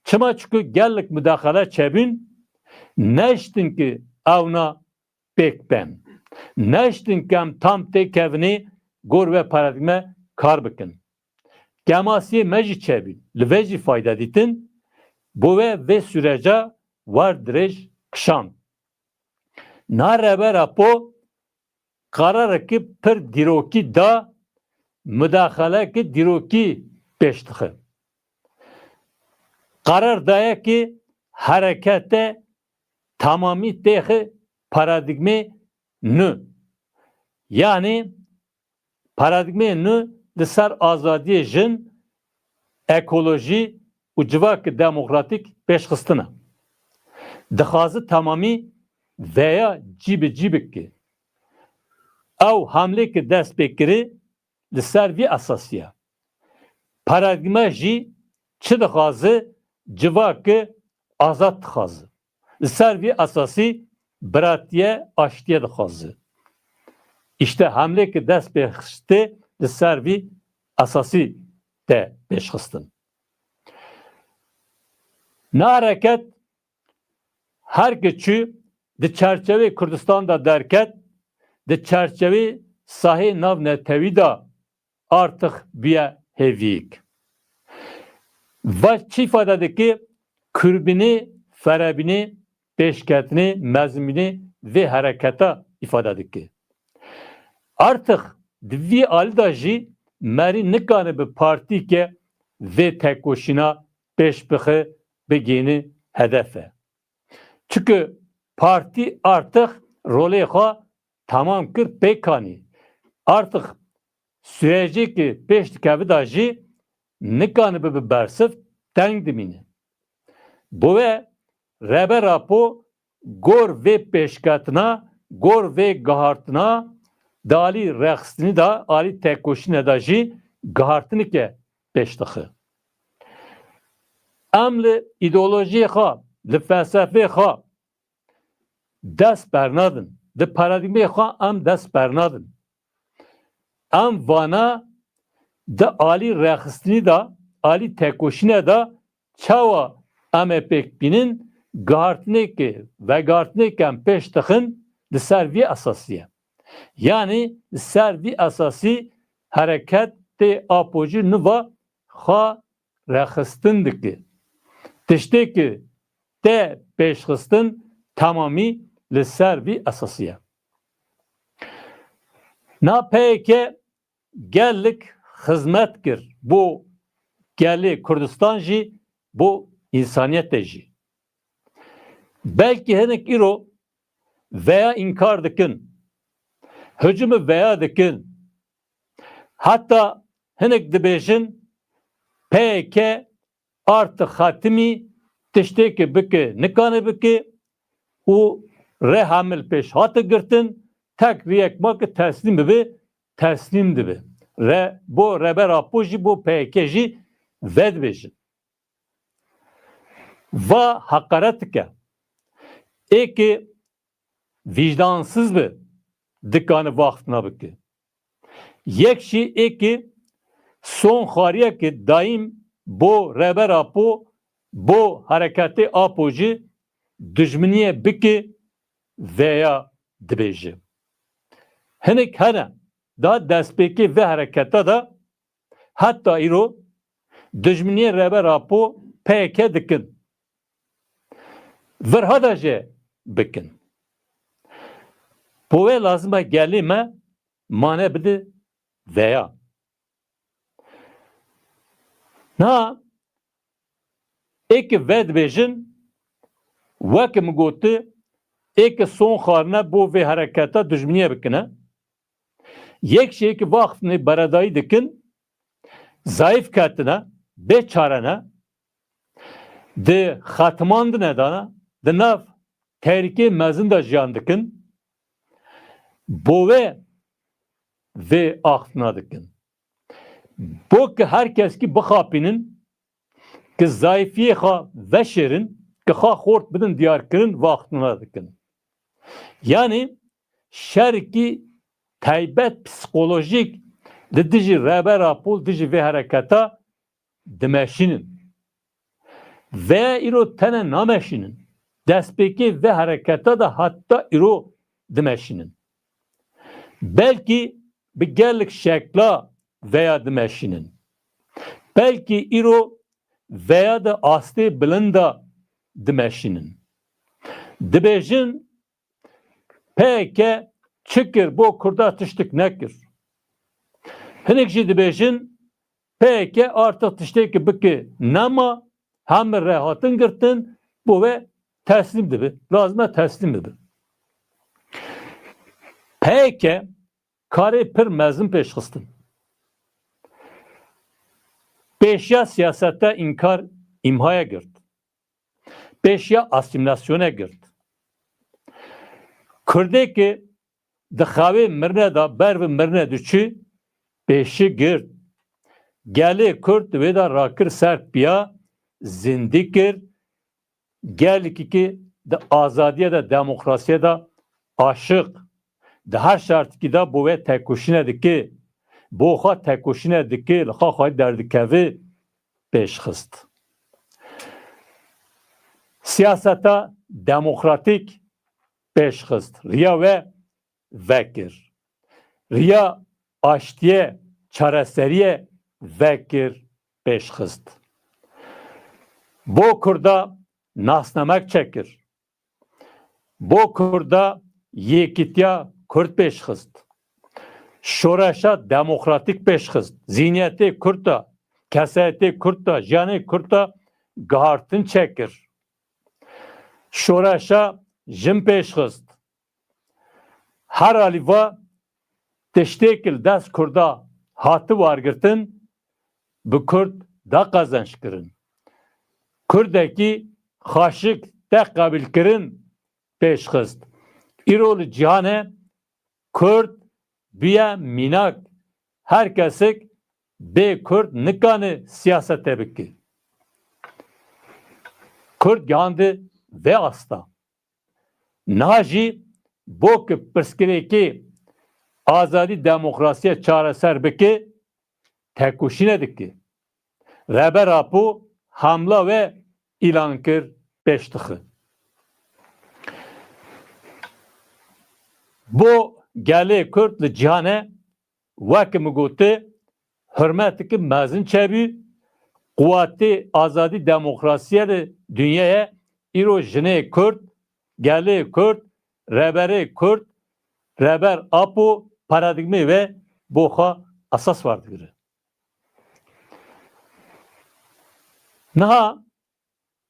Çıma çünkü gellik müdahale çebin, neştin ki evna pekben. Neştin ki em tam tekevni gor ve paradigma kar bikin. Gemasiye meci çebin, li veci fayda ditin, bu ve sürece var direj kışan. Nareber apo karar ki per diroki da müdahale ki diroki peştığı. Karar daya ki harekete tamami tehi paradigme nü. Yani paradigme nü disar azadiye jin ekoloji u civak demokratik peşxistına. Dixazı tamami veya cibik ki ev hamle ki dest bekiri li servi asasiye. Paradigma jî çi dixazı civakı azad dixazı. Li servi asasi biratiye aştiye dixazı. İşte hamle ki dest bekirti li servi asasi de peşxistin. Ne hareket her geçü de çerçeve Kürdistan'da derket de çerçeve sahi nav netevi da artık bir hevik. Ve çi ifadedeki kürbini, ferebini, peşketini, mezmini ve hareketa ifadedeki. Artık dvi alda jî meri nikane bir parti ke ve tekoşina peş bixi begini hedefe. Çünkü parti artık rolê xwe tamam kir pêkanî. Artık süreci ki pêş dikeve da jî nikane bi bersif teng dimîne. Bu ve rebera po gor ve pêşketina, gor ve gihartina dali rexstini da ali tekoşine da jî gihartini ke pêş dixe. Em li îdeolojiyê xwe, li felsefeyê xwe dest bernadin. Di paradigmeyê xwe em dest bernadin. Em vana di alî rexistinî da, alî tekoşînê da çawa em ê pêk bînin gihartinekê ve gihartinekê em pêş dixin li ser vî esasî ye. Yani li ser vî esasî hereketê apojî niva xwe rexistin dike. Tiştekî te pêşxistin tamamî li ser vî esasî ye. Na peyke gellik hizmet kir. Bu gelê Kurdistan jî bu insaniyetê jî. Belki hinek îro veya inkar dikin. Hücumu veya dikin. Hatta hinek dibêjin peyke artık hatimî tiştekî bike nikane bike û rê hamil pêş hate girtin tek riyekmak teslim bibe teslim dibe. Re bu rebera po jî bu peyke jî ve dibêjin. Va hakaret dike. Eki vicdansız be dikane vaxtına bike. Yek jî eki son xariyekê daim bu rebera po bu hareketi apoji düşmeniye bike veya dibêje. Hinek hene da destpêkê ve hareketa da hatta îro düşmeniye rebera po pêke dikin. Virha da jê bikin. Bu ve lazım e gelî me mane bide veya. Na eki ve dibêjin wek min gotu eki son xarine bo vê hereketa dijmeniye bikine. Yek şey ki vaxtini beredayî dikin zayıf ketine bêçarene di xetmandine dana di nav tehrikê mezin da jiyan dikin bo vê axtina dikin. Bo ki herkes ki bixapînin ki zayıfiyê xwe veşêrin ki xwe xort bidin diyarkirin vaxtina dikin. Yani şerki taybet psikolojik di dijî rebera pol dijî vê hereketa dimeşînin. Veya îro tene nameşînin. Destpêkê ve hareketa da hatta îro dimeşînin. Belki bi gellik şekla veya dimeşînin. Belki îro veya da astê bilinda dimeşînin. Dibêjin pêke çikir bo Kurda tiştik nekir. Hinek jî dibêjin pêke artık tiştekî bike nema hem rehatin girtin bu ve teslim dibe. Lazım teslim dibe. Pêke karê pir mezin pêşxistin. Pêşiya siyasete inkar imhaya girt. Pêşiya asimilasyona girt. Kurdekê di xawê mirne da ber bi mirne diçû pêşî girt. Gelê Kurd wê da rakir serpiya zindî kir. Gelekî di azadiye de demokrasiye da aşık. Di her şartkî da bu ve tekoşîne dike. Bo xwe tekoşîne dike li xwe xwe derdikeve pêşxist. siyaseta demokratik peşxist. Riya ve vekir. Riya aştiye, çareseriye vekir peşxist. Bu kurda nasnamek çekir. Bu kurda yekitya Kürt peşxist. Şoreşa demokratik peşxist. Zihniyeti Kürt'ta, kesayeti Kürt'ta, jani Kürt'ta gahartın çekir. Şoreşa jim peşxist. Her aliva teştekil dest Kürt'a hatı vargırtın bu Kürt da kazanç kırın. Kürt'deki haşık de kabil kırın peşxist. İrol cihane Kürt biye minak herkesik be Kürt nikanı siyasete biki. Kürt yandı ve asta. Naji bu ki pırskireki azadi demokrasiye çareser biki tekuşine diki. Reber apu hamla ve ilan kır peştıkı. Bu geli Kürt li cihane vek mugote hürmetiki mezin çebi kuvveti azadi demokrasiye li dünyaya iro jine Kürt geli Kürt reberi Kürt reber apu paradigmi ve boha asas vardır. Naha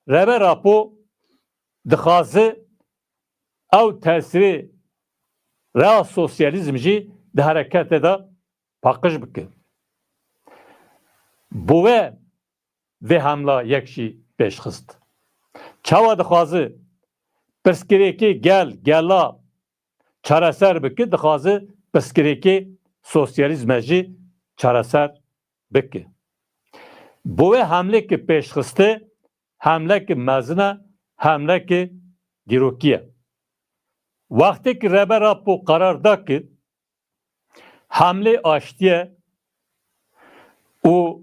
reber apu dixazı ev tesiri real sosyalizm jî di harekete da pakış bike. Bu ve hamla yekşi peşxist. Çawa dixazı pirsgirêkê gela çareser bike dixazı pirsgirêkê sosyalizme jî çareser bike. Bu ve hamleki peşxiste hamleki mezine hamleki dîrokiye. Vakti ki reber apu karar da ki hamle açtıya o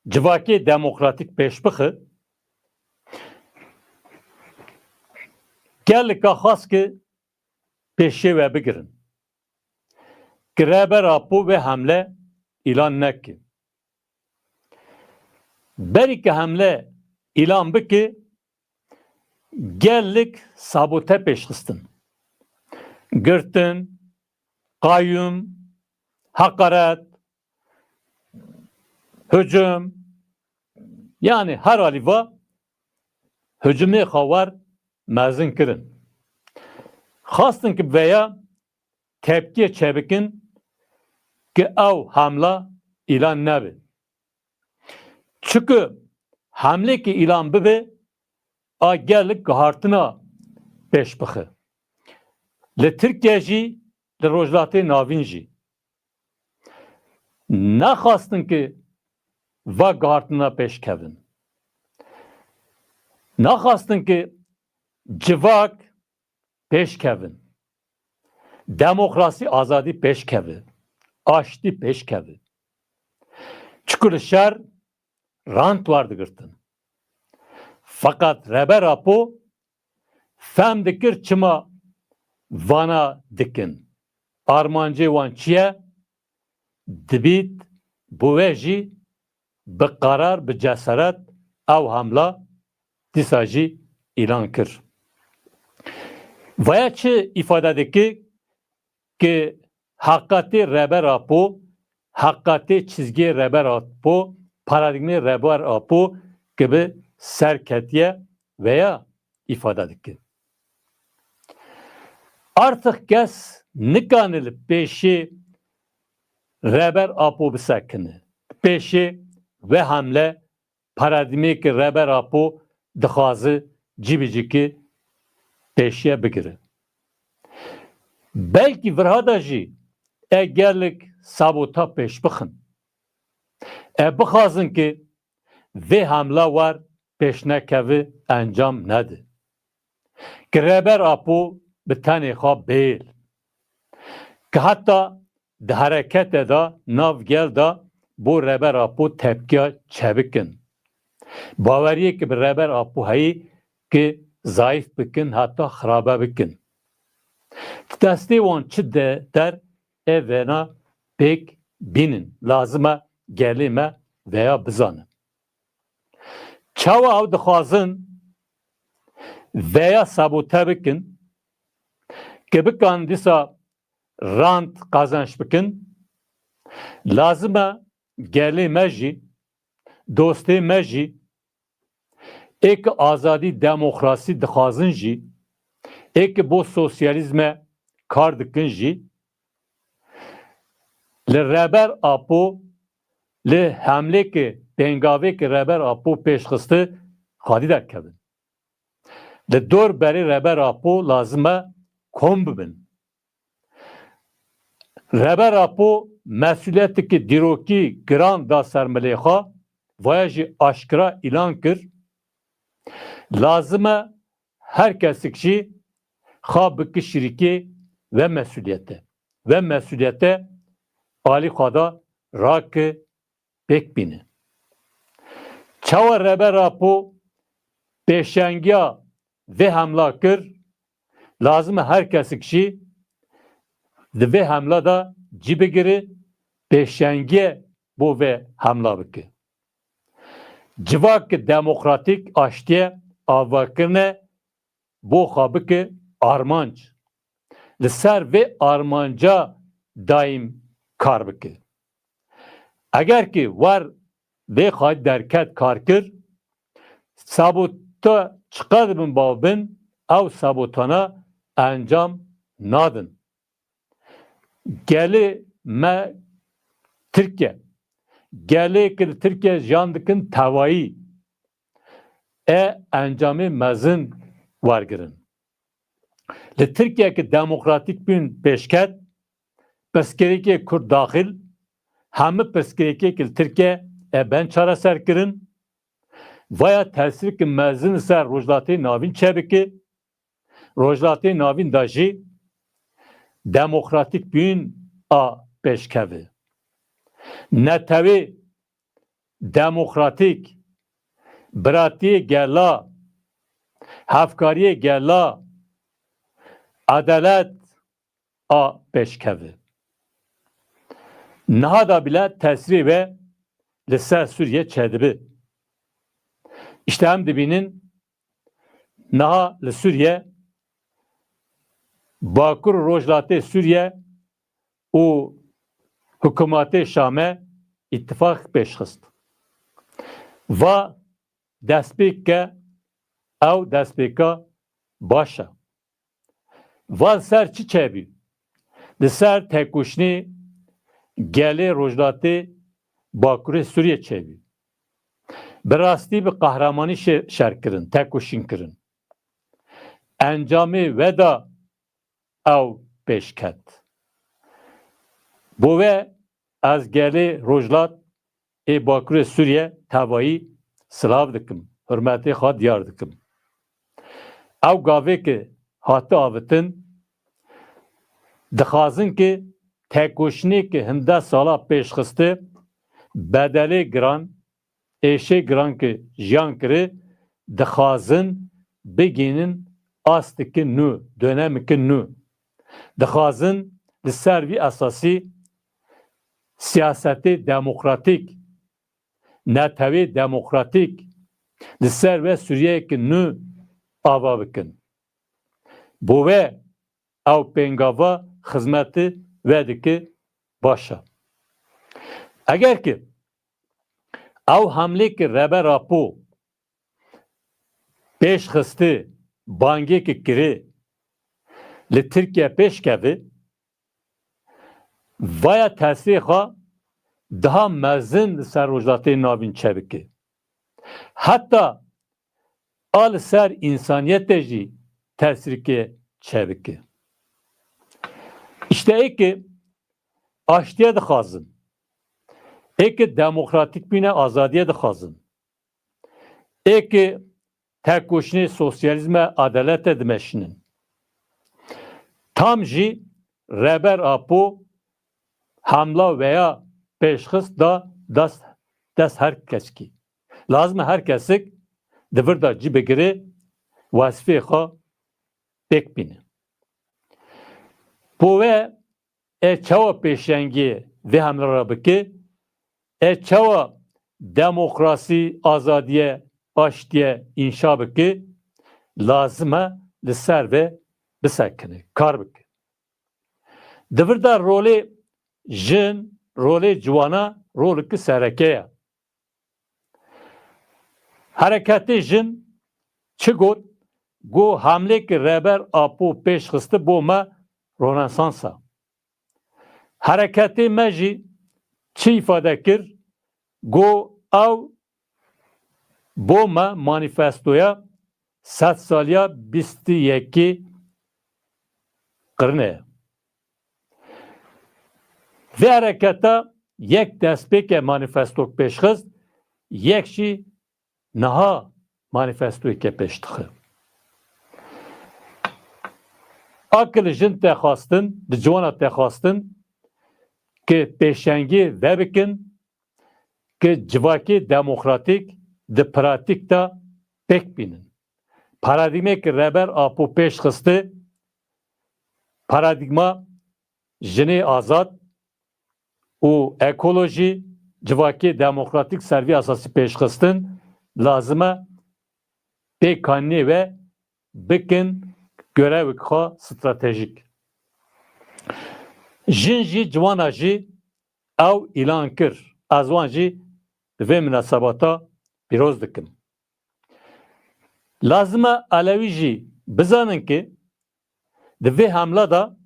civaki demokratik peşbıkı gellik ahas ki peşe ve bigirin. Ki reber apu ve hamle ilan neki. Belki hamle ilan biki gellik sabote peşxistin. Girtin, kayyum, hakaret, hücum, yani her aliva hücumu xavar mezin kirin. Xastın ki veya tepkiye çebikin ki ev hamla ilan nebi. Çünkü hamle ki ilan bibi a gellik gahartına peşbıkı. Li Türkiye jî, li rojlatê navîn jî. Naxastin ki va gahartina peşkevin. Naxastin ki civak peşkevin. Demokrasi azadi peşkevi. Aşti peşkevi. Çukur şer rant vardı gırtın. Fakat reber apu fem dikir çıma vana dikin. Armancı van çiye dibit bu veji bi karar bi cesaret ev hamla disajı ilan kir. Vaya çi ifade ki hakikati reber apu hakikati çizgi reber apu paradigmi reber apu gibi serketiye veya ifade dikir. Artık kes nikanil peşi reber apu bisakini. Peşi ve hamle paradigmik reber apu dixazı cibiciki peşiye bigire. Belki virhada jî egerlik sabota peş bixin. Bixazin ki ve hamla var peşnekevi encam nedi. Ki reber apu bi tenê xwe bêl. Ki hatta di hareketê da navgel da bu reber apu tepkiya çebikin. Baweriyê ki bi reber apu heyî ki zayıf bikin hatta xarabe bikin. Destê wan çi de der evvena pek binin. Lazıma gelime veya bizanin. Çawa ew dixwazin veya sabote bikin ki bikan dîsa rand qazanç bikin, lazıma gelê me jî, dostê me jî, êk azadî demokrasî dixwazin jî, êk bo sosyalîzme kar dikin jî, li reber apo, li hemlekê pengavekê reber apo pêşxistî xadî derkevin. Li dor berê reber apo lazıma kom bibin. Reber apo mesuliyeteke dîrokî giran da ser milê xwe vaya jî aşkira îlan kir. Lazıma her kesik jî xwe bike şirîkê ve mesuliyete. Ve mesuliyete alî xwe da rake pek bîne. Çawa reber apo pêşengiya vê hemla kir, lazım her kesik jî di vê hemla da cî bigire, pêşengiye bo vê hemla bike. Civakê demokratîk aştiye avakirine bo xwe bike armanc. Li ser vê armanca daîm kar bike. Eger ki war vê xwe derket kar kir, sabota çiqa dibin bav bin, ew sabotana encam nadin. Gelê me Tirkiye, gelê ki li Tirkiye jan dikin tewayî, encamê mezin wergirin. Li Tirkiyeyeke demokratîk bûn pêşket, pirsgirêkê Kurd daxil, hemû pirsgirêkê li Tirkiye ben çareser kirin, vaya tesirîk mezin ser rojdatê navîn çebike, rojdatê navîn da jî demokratîk bûn a pêşkeve. Netewê demokratîk, biratiyê gela, hevkariyê gela, adalet a pêşkeve. Niha da bile tesirî ve li ser Sûriye çedibi. İşte hem dibinin niha li Sûriye Bakur rojdatê Sûriye û hikûmetê Şamê îttifak pêşxist. Va destpêke ew destpêka baş e. Va ser çi çêbî? Li ser têkoşînê gelê rojdatê Bakurê Sûriye çêbî. Bi rastî bi qehremanî şerkirin, têkoşîn kirin. Encamê ve da ew pêşket. Bo ve ez gelê rojlat Bakurê Sûriye tevayî silav dikim, hürmetê xwe diyar dikim. Ew gavêke hate avitin, dixwazin ki têkoşînê hinde sala pêşxistî bedelê giran, êşê giran ki jiyan kirî, dixwazin bigînin astikê nû, dönemekê nû. Dixwazin li ser vî esasî siyasetê demokratîk, netewê demokratîk li ser ve Sûriyeyekê nû ava bikin. Bo ve ew pêngava xizmetê ve dike baş e. Eger ki ew hemlêkê reber apo pêşxistî, bangekê kirî, li Tirkiye pêşkevî, vaya tesirê xwe daha mezin li ser rojdatê navîn çebike. Hatta a li ser însaniyetê jî tesirîkê çebike. İşte êkê aştiye dixwazin, êkê demokratîk bîne azadiye dixwazin, êkê têkoşînê sosyalîzme adaletê dimeşînin. Tam jî reber apo hamla veya pêşxist da dest her keskî. Lazım her kesik divir da cî bigire vazifê xwe pêk bîne. Bu ve çawa pêşengiyê vê hemlara bike, çawa demokrasî, azadiye, aştiye inşa bike, lazim e li ser ve bisekine, kar bike. Divir da rolê jin, rolê ciwana, roleke sereke ye. Hareketê jin çi got? Got hamleke reber apo pêş xiste bo me Rönesansa. Hareketê me jî çi îfade kir? Got ew bo me manîfestoya sed saliya bîstî yekê qirnê ye. Vê hareketa yek destpêke manîfestok pêşxist, yek jî niha manîfestoyeke pêş dixe. Akil jin te xwastin, di civana te xwastin ki pêşengî vebikin ki civakê demokratîk di pratik de pêk bînin. Paradigmeke reber apo pêş xiste, paradigma jinê azad û ekolojî civakê demokratîk servî esasî pêşxistin lazim e pêkanî ve bikin görevek xwe stratejîk. Jin jî civana jî ew îlan kir. Ez wan jî di vê münasebata pîroz dikim. Lazim e elewî jî bizanin ki di vê hemla da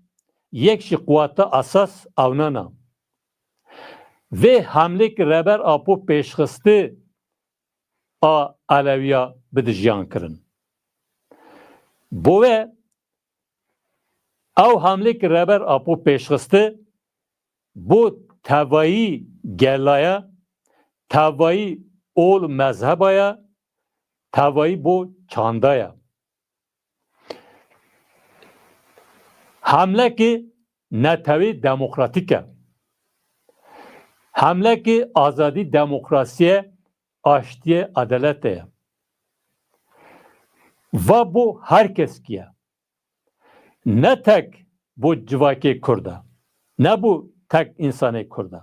yek jî quwata esas ew nena. Vê hemlêkê reber apo pêşxistê a elewiya bidijiyan kirin. Bo wê ew hemlêkê reber apo pêşxistê bo tevayî gelaya, tevayî ol mezhebaya, tevayî bo çandaya. Hemlekê netewî demokratîk e. Hemlekê azadî demokrasiye, aştiye, adeletê ye. Va bu herkeskî ye. Ne tek bu civakê Kurd e, ne bu tek insanê Kurd e.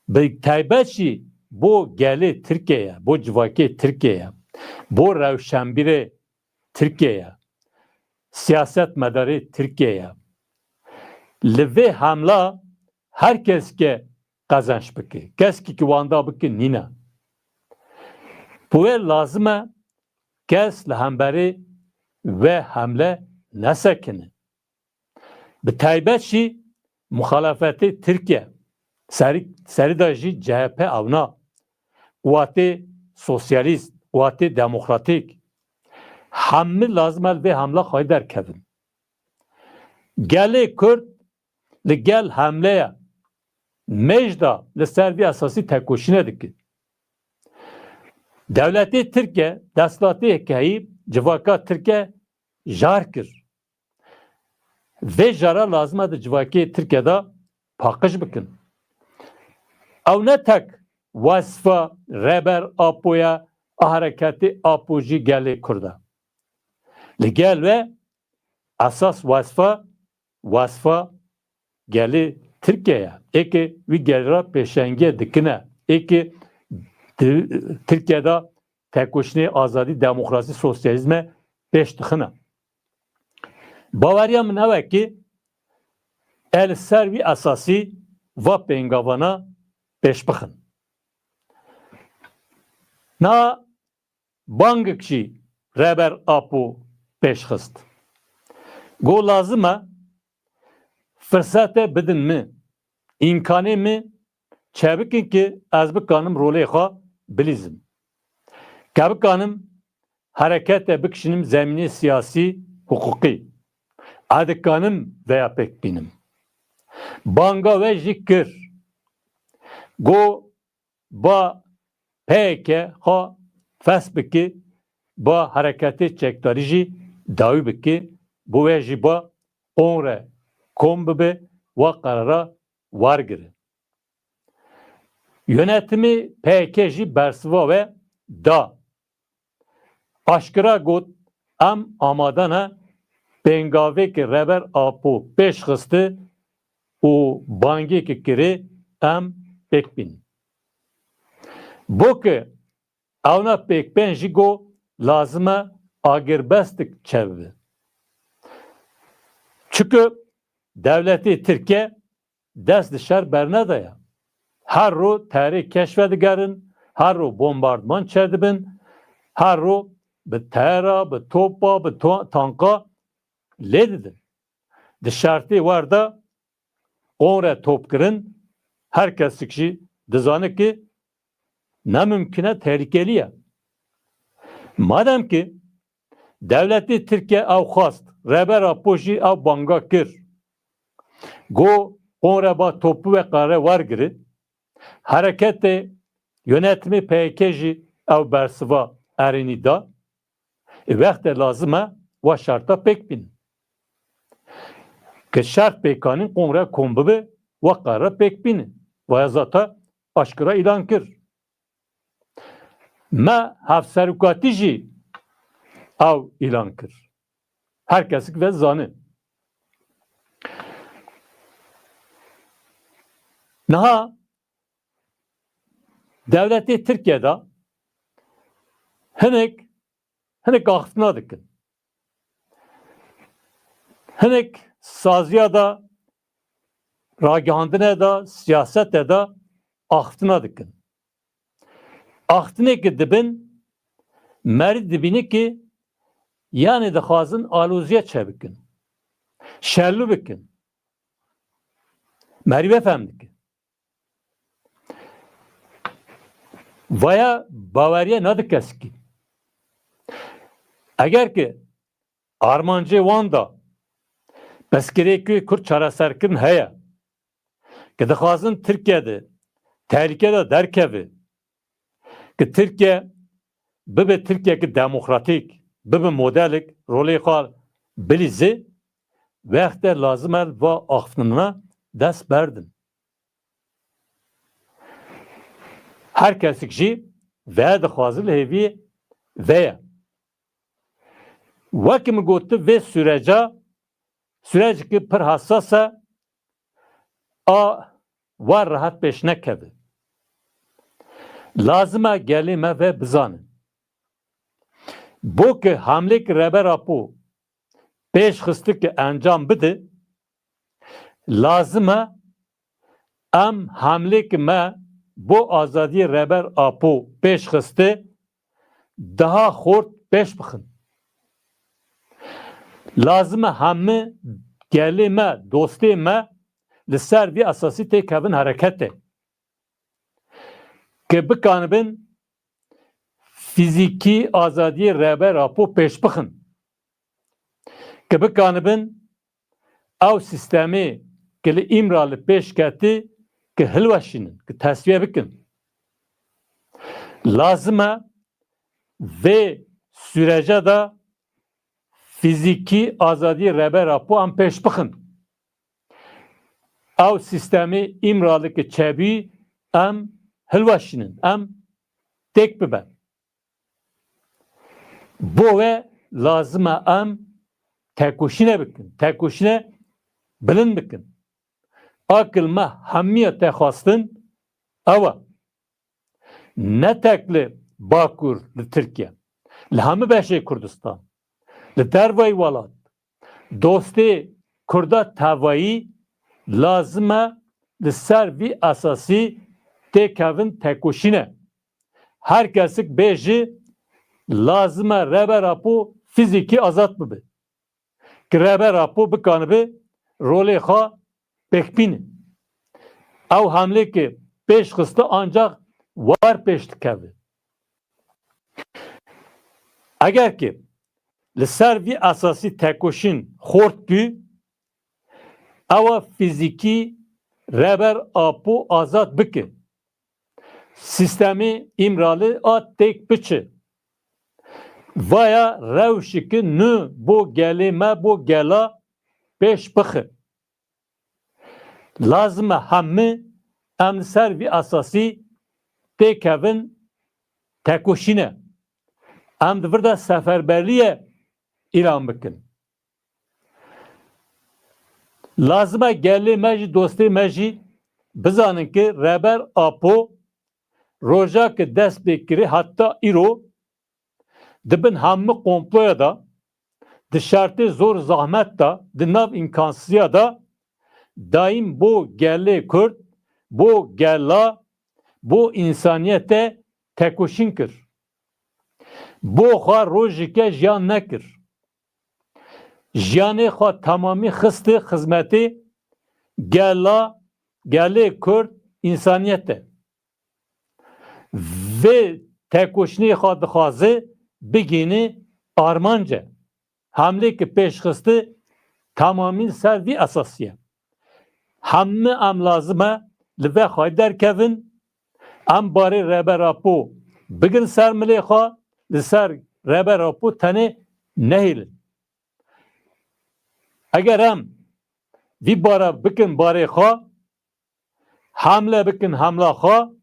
Bi taybet jî bo gelê Tirkiyeyê, bo civakê Tirkiyeyê, bo rewşenbîrê Tirkiyeyê, siyaset medarê Tirkiyeyê. Li vê hemla herkeske qezanç bike. Keskî ki wanda bike nîne. Bu wê lazim e kes li hemberî ve hemle nesekine. Bi taybet jî muhalefetê Tirkiye, serî da jî CHP evna, watê sosyalîst, watê demokratîk, hemî lazim e vê hemla xwe derkevin. Gelê Kurd li gel hemleya mecda li ser vî esasî tekoşînê dike. Devletê Tirkiye, destlatê heyî civaka Tirkiye jar kir. Vê jara lazim e di civakê Tirkiye'da paqij bikin. Ew ne tek wasifa reber apoya a hareketê apo jî gelê Kurd e. Li gel ve esas wasifa gelê Tirkiye'ye. Eke wî gelra pêşengiye dikine. Eke Tirkiye'de tekoşinê azadî, demokrasî, sosyalizme pêş dixine. Baweriya min ew e ki el ser vî esasî va pêngavana pêş bixin. Na bangek jî reber apo pêşxist. Got lazim e fırsate bidin mi, imkanê mi çebikin ki ez bikanim rolê xwe bilîzim. Ke bikanim herekete bikişinim zeminê siyasî, hukukî. Ez dikanim veya pêk bînim. Banga we jî kir. Got ba PKK xwe fes bike, ba hereketê çekdarî jî dawî bike, bu wê jî ba onre kom bibe ve karara wargire. Yönetimi PKK jî bersiva ve da. Aşkira got em amadane pengavekê reber apo pêş xiste û bangekê kirê em pêk bînin. Boke evna pêkbên jî got lazim e agêrbestik çebibe. Çünkü devletê Tirkiye dest di şer bernedaye. Her ro terê keşfe digerin, her ro bombardman çedibin, her ro bi tera, bi topa, bi tanka lê didin. Di şertê wer de onre topkirin her kesik jî dizane ki nemümkine tehlikeliye. Madem ki devleti Tirkiye ev xwast rebera pojî ev banga kir. Go onre ba topu ve qare wergiri. Hareketê yönetimi PKK jî ew bersiva erînî da. Wextê lazim e wa şerta pêk bînin. Ki şert pêkanîn onre kom bibe wa qare pêk bînin. Waya zata aşkira îlan kir. Me hevserûkatî jî ew îlan kir. Her kesik ve zanî. Niha devletê Tirkiye'de hinek axiftina dikin. Hinek saziya da ragihandine da siyasete da axiftina dikin. Axiftinekê dibin merî dibîne ki yani dixwazin alûziye çebikin. Şerlû bikin. Merî vefhem dikin. Vaya baweriye nadikeskî. Eger ki armancê wan da peskirêkî Kurd çareserkirin heye ki dixwazin Tirkiye'de tehlikede derkeve ki Tirkiye bibe Tirkiyekî demokratîk bibe modelik rolê xwe bilîze wextê lazim e va axiftinina dest berdin. Her kesik jî ve dixwaze li hêviyê ve ye. Wekî min gotu vê sürecekî pir hessas e a war rahat pêş nekeve. Lazim e gelê me ve bizanin. Bo ki hamlekî reber apo pêş xistikê encam bide lazim e em hamlekî me bu azadiyê reber apo pêş xiste daha xort pêş bixin. Lazim e hemû gelê me, dostê me li ser vî esasî tê kevin hereketê. Ki bikanibin fîzîkî azadiyê reber apo pêş bixin. Ki bikanibin ew sistemê ki li îmra li pêş ketî ki hilweşînin, ki tesviye bikin. Lazim e vê sürece da fîzîkî azadiyê reber apo em pêş bixin. Ew sistemê îmralikê çebî em hilweşînin, em têk bibe. Bo ve lazim e em tekoşîne bikin, tekoşîne bilind bikin. Akil me hemiye te xwastin ew e. Ne tek li Bakur li Tirkiye, li hemû beşê Kurdistan, li dervayî welat, dostê Kurda tevayî lazim e li ser vî esasî tê kevin tekoşîne. Her kesik bêjî lazim e reber apo fîzîkî azad bibe. Ki reber apo bikanibe rolê xwe pêk bînin. Ew hamlekê pêş xiste ancak war pêş dikeve. Eger ki li ser vî esasî tekoşîn xort bû ew fîzîkî reber apo azad bike. Sistemê îmralî a têk biçe. Vaya rewşikî nû bo gelê me bo gela pêş bixe. Lazim e hemû em li ser vî esasî tê kevin tekoşîne. Em di vir de seferberliyê İlan bikin. Lazıma gelli meci dosti meci bizanin ki reber apo roja ki dest bekiri hatta iro dibin hammı komploya da di şartı zor zahmet da di nav imkansızya da daim bu gelli Kürt bu gella bu insaniyete tekuşin kir. Bu xwa rojike jiyan nekir. Jiyanê xwe tamamî xistê xizmetê gela gelê Kürt insaniyete. Vê tekoşinê xwe dixwaze bigîne armanca. Hemlê ki pêşxistî tamamîn ser vî esasiye. Hemû em lazim e li vê xwe derkevin, em barê reberapo bigin ser milê xwe, li ser reberapo tenê nehêlin. Eger em vî bara bikin barê xwe, hamle bikin hamla xwe,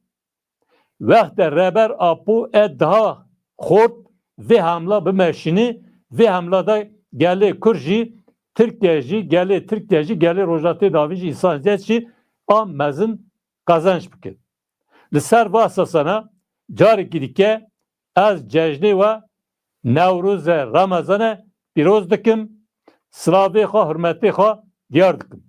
wexte reber apo e daha xort vê hamla bimeşînî, vê hamla da gelê Kürt jî, Tirkiye jî, gelê Tirkiye jî, gelê rojatê davî jî insaniyet jî a mezin kazanç bikin. Li ser va esasana carekî dike ez cejnê we Newrozê Ramazanê pîroz dikim. Silavê xwe, hürmetê xwe diyar dikim.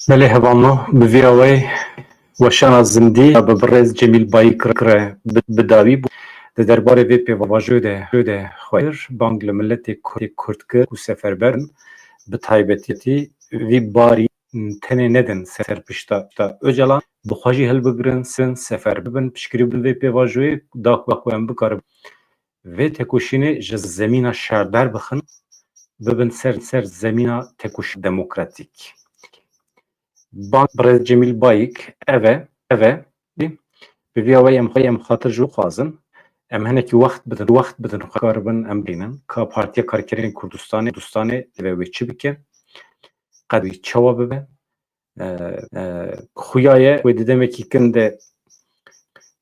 Melê hevalno bi vê awê weşana zindî bi birêz Cemîl Bayîk re bidawî bû. Di derbarê vê pêvajoyê de xwe bang li milletê Kurd kir û seferber in, bi taybetî vî barî tenê nedin serpişta Öcalan, bi xwe jî hilbigirin, sefer bibin, piştgirî bin vê pêvajoyê da ku em bikarin vê tekoşînê ji zemîna şerder bixin, bibin ser zemîna tekoşî demokratîk. Bang birêz Cemîl Bayîk ev bi vê awê em xatir ji xwazin em hinekî wext bidin karibin em bînin ka Partiya Karkerên Kurdistanê li vê wê çi bike, qet wî çawa bibe, xuya ye wê di demekî kin de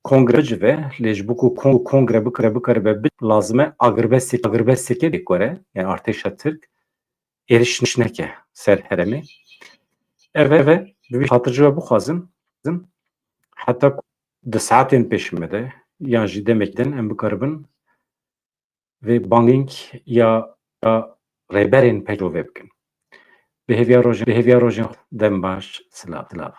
kongre bicive, lê ji bo ku kongre bikaribe lazim e agirbestekê dêkore, yani artêşa Tirk êriş neke ser heremê. Ev bi vî xatir ji we bixwazin heta di saetên pêşî de yan jî demek din em bikaribin vê bangîng ya rêberên peyro vê bikin. Bi hêviya rojên dem baş, silav.